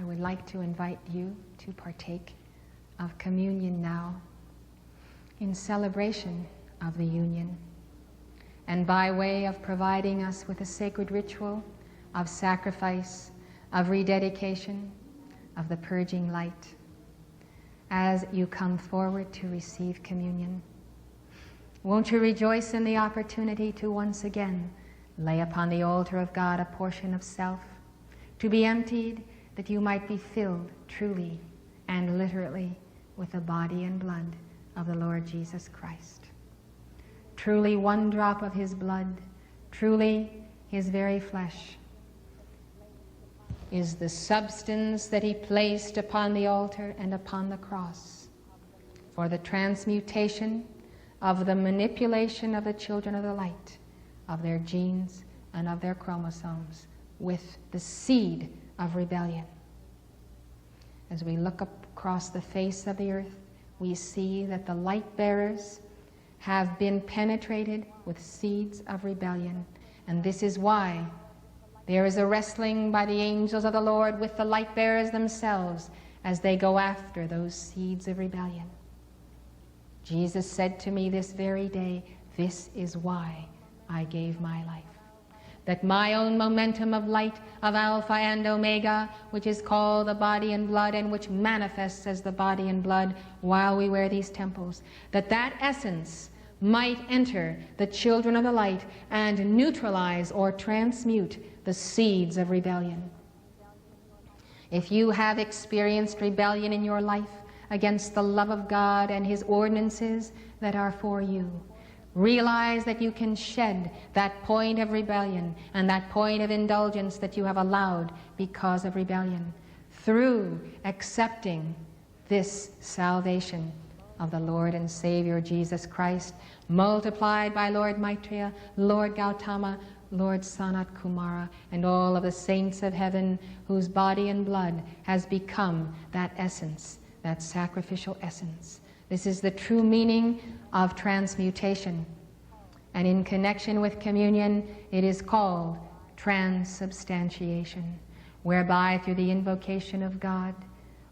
I would like to invite you to partake of communion now in celebration of the union, and by way of providing us with a sacred ritual of sacrifice, of rededication, of the purging light. As you come forward to receive communion, won't you rejoice in the opportunity to once again lay upon the altar of God a portion of self, to be emptied that you might be filled truly and literally with the body and blood of the Lord Jesus Christ. Truly one drop of his blood, truly his very flesh, is the substance that he placed upon the altar and upon the cross for the transmutation of the manipulation of the children of the light, of their genes and of their chromosomes, with the seed of rebellion. As we look up across the face of the earth, we see that the light bearers have been penetrated with seeds of rebellion. And this is why there is a wrestling by the angels of the Lord with the light bearers themselves as they go after those seeds of rebellion. Jesus said to me this very day, "This is why I gave my life." That my own momentum of light, of Alpha and Omega, which is called the body and blood and which manifests as the body and blood while we wear these temples, that essence might enter the children of the light and neutralize or transmute the seeds of rebellion. If you have experienced rebellion in your life against the love of God and his ordinances that are for you, realize that you can shed that point of rebellion and that point of indulgence that you have allowed because of rebellion through accepting this salvation of the Lord and Savior Jesus Christ, multiplied by Lord Maitreya, Lord Gautama, Lord Sanat Kumara, and all of the saints of heaven whose body and blood has become that essence, that sacrificial essence. This is the true meaning of transmutation. And in connection with communion, it is called transubstantiation, whereby through the invocation of God,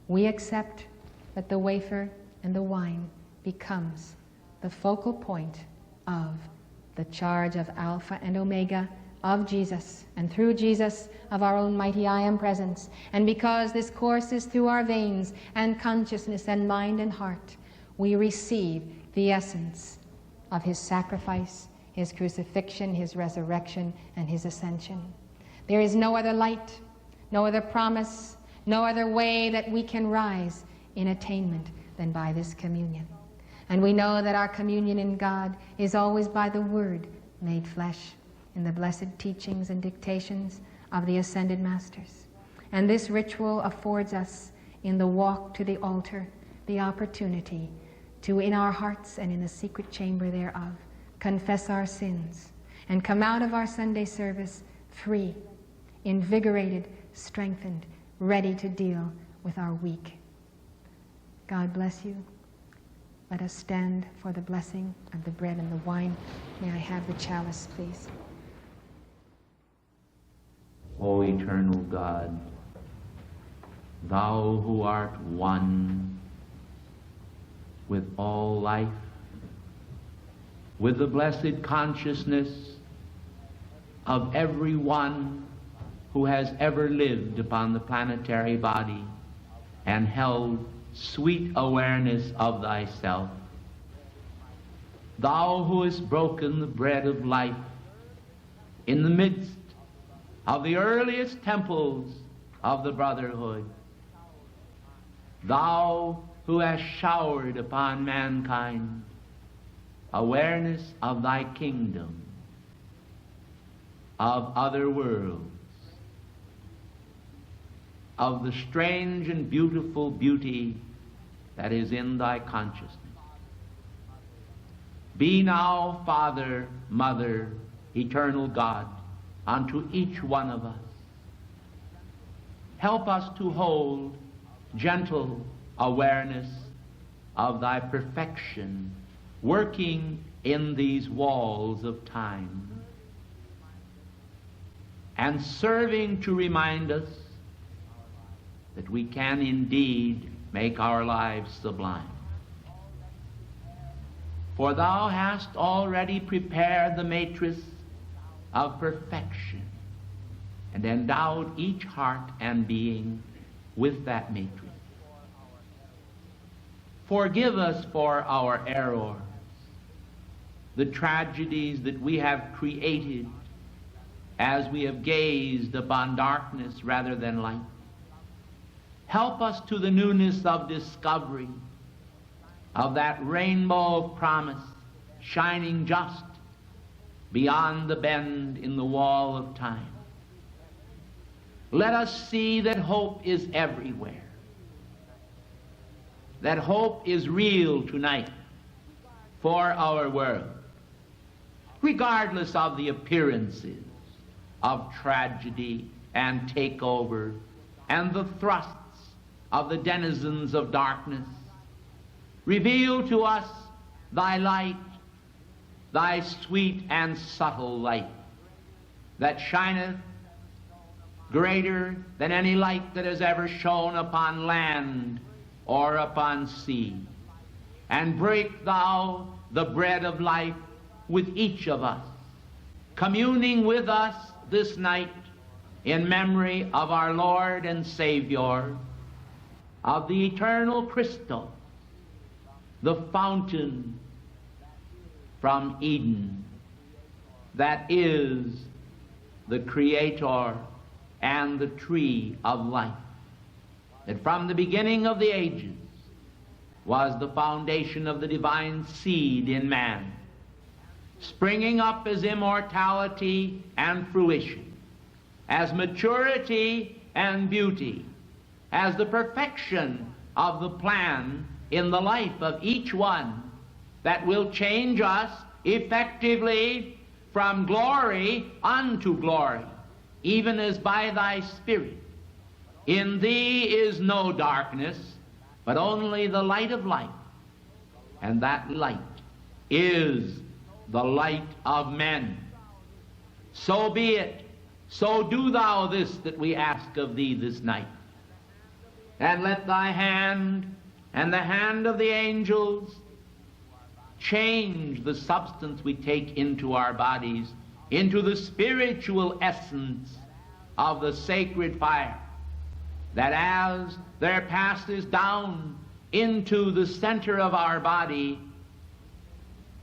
we accept that the wafer and the wine becomes the focal point of the charge of Alpha and Omega of Jesus, and through Jesus of our own mighty I Am presence. And because this course is through our veins and consciousness and mind and heart, we receive the essence of his sacrifice, his crucifixion, his resurrection, and his ascension. There is no other light, no other promise, no other way that we can rise in attainment than by this communion. And we know that our communion in God is always by the Word made flesh in the blessed teachings and dictations of the ascended masters. And this ritual affords us in the walk to the altar the opportunity to, in our hearts and in the secret chamber thereof, confess our sins and come out of our Sunday service free, invigorated, strengthened, ready to deal with our weak. God bless you. Let us stand for the blessing of the bread and the wine. May I have the chalice, please? O eternal God, thou who art one with all life, with the blessed consciousness of every one who has ever lived upon the planetary body and held sweet awareness of thyself, thou who hast broken the bread of life in the midst of the earliest temples of the brotherhood, thou who hast showered upon mankind awareness of thy kingdom, of other worlds, of the strange and beautiful beauty that is in thy consciousness. Be now, Father, Mother, eternal God, unto each one of us. Help us to hold gentle awareness of thy perfection working in these walls of time, and serving to remind us that we can indeed make our lives sublime. For thou hast already prepared the matrix of perfection and endowed each heart and being with that matrix. Forgive us for our errors, the tragedies that we have created as we have gazed upon darkness rather than light. Help us to the newness of discovery of that rainbow of promise shining just beyond the bend in the wall of time. Let us see that hope is everywhere, that hope is real tonight for our world, regardless of the appearances of tragedy and takeover and the thrusts of the denizens of darkness. Reveal to us thy light, thy sweet and subtle light, that shineth greater than any light that has ever shone upon land or upon sea. And break thou the bread of life with each of us, communing with us this night in memory of our Lord and Savior, of the eternal crystal, the fountain from Eden that is the Creator and the tree of life, that from the beginning of the ages was the foundation of the divine seed in man, springing up as immortality and fruition, as maturity and beauty, as the perfection of the plan in the life of each one that will change us effectively from glory unto glory, even as by thy Spirit. In thee is no darkness, but only the light of life, and that light is the light of men. So be it, so do thou this that we ask of thee this night. And let thy hand and the hand of the angels change the substance we take into our bodies into the spiritual essence of the sacred fire, that as there passes down into the center of our body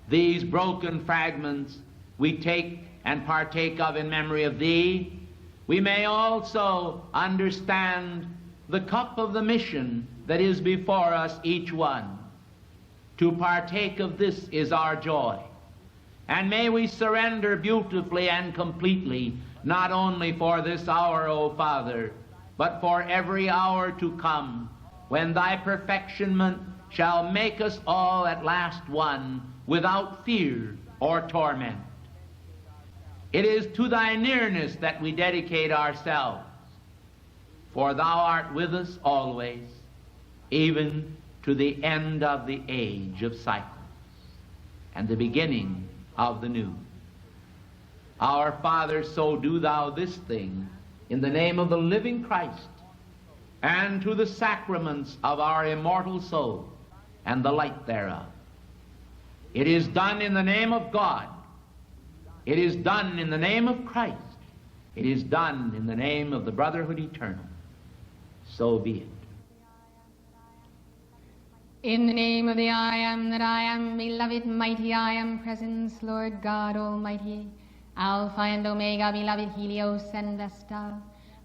these broken fragments we take and partake of in memory of thee, we may also understand the cup of the mission that is before us each one. To partake of this is our joy. And may we surrender beautifully and completely, not only for this hour, O Father, but for every hour to come, when thy perfectionment shall make us all at last one, without fear or torment. It is to thy nearness that we dedicate ourselves, for thou art with us always, even to the end of the age of cycles and the beginning of the new. Our Father, so do thou this thing in the name of the living Christ, and to the sacraments of our immortal soul and the light thereof. It is done in the name of God. It is done in the name of Christ. It is done in the name of the brotherhood eternal. So be it. In the name of the I am that I am, beloved mighty I am presence, Lord God Almighty, Alpha and Omega, beloved Helios and Vesta,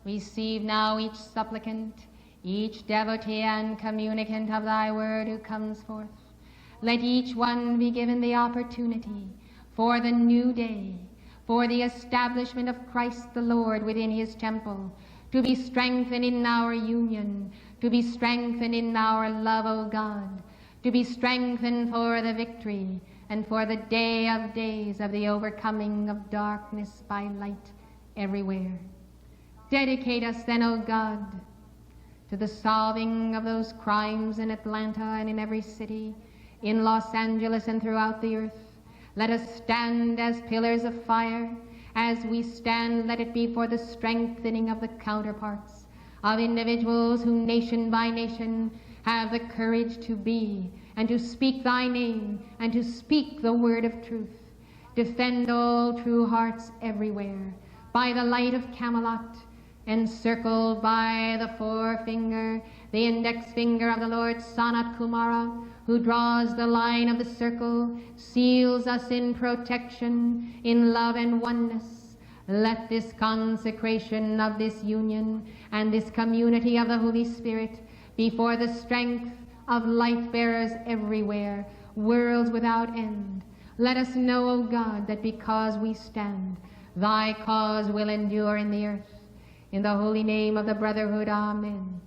receive now each supplicant, each devotee and communicant of thy word who comes forth. Let each one be given the opportunity for the new day, for the establishment of Christ the Lord within his temple, to be strengthened in our union, to be strengthened in our love, O God, to be strengthened for the victory and for the day of days of the overcoming of darkness by light everywhere. Dedicate us then, O God, to the solving of those crimes in Atlanta and in every city, in Los Angeles and throughout the earth. Let us stand as pillars of fire. As we stand, let it be for the strengthening of the counterparts of individuals who nation by nation have the courage to be and to speak thy name and to speak the word of truth. Defend all true hearts everywhere by the light of Camelot, encircled by the forefinger, the index finger of the Lord Sanat Kumara, who draws the line of the circle, seals us in protection, in love and oneness. Let this consecration of this union and this community of the Holy Spirit be for the strength of light-bearers everywhere, worlds without end. Let us know, O God, that because we stand, thy cause will endure in the earth. In the holy name of the brotherhood, amen.